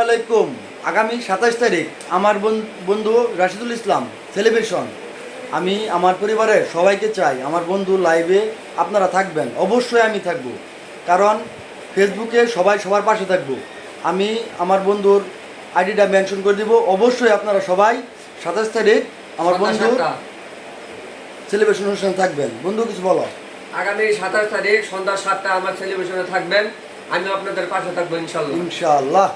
আলাইকুম। আগামী 27 তারিখ আমার বন্ধু রাশিদুল ইসলাম সেলিব্রেশন। আমি আমার পরিবারের সবাইকে চাই আমার বন্ধু লাইভে আপনারা থাকবেন। অবশ্যই আমি থাকব, কারণ ফেসবুকে সবাই সবার পাশে থাকবো। আমি আমার বন্ধুর আইডিটা মেনশন করে দিব। অবশ্যই আপনারা সবাই 27 তারিখ আমার বন্ধুর সেলিব্রেশন অনুষ্ঠানে থাকবেন। বন্ধু কিছু বলো। আগামী 27 তারিখ সন্ধ্যা 7টা আমার সেলিব্রেশনে থাকবেন। আমি আপনাদের পাশে থাকবো ইনশাল্লাহ। ইনশাআল্লাহ।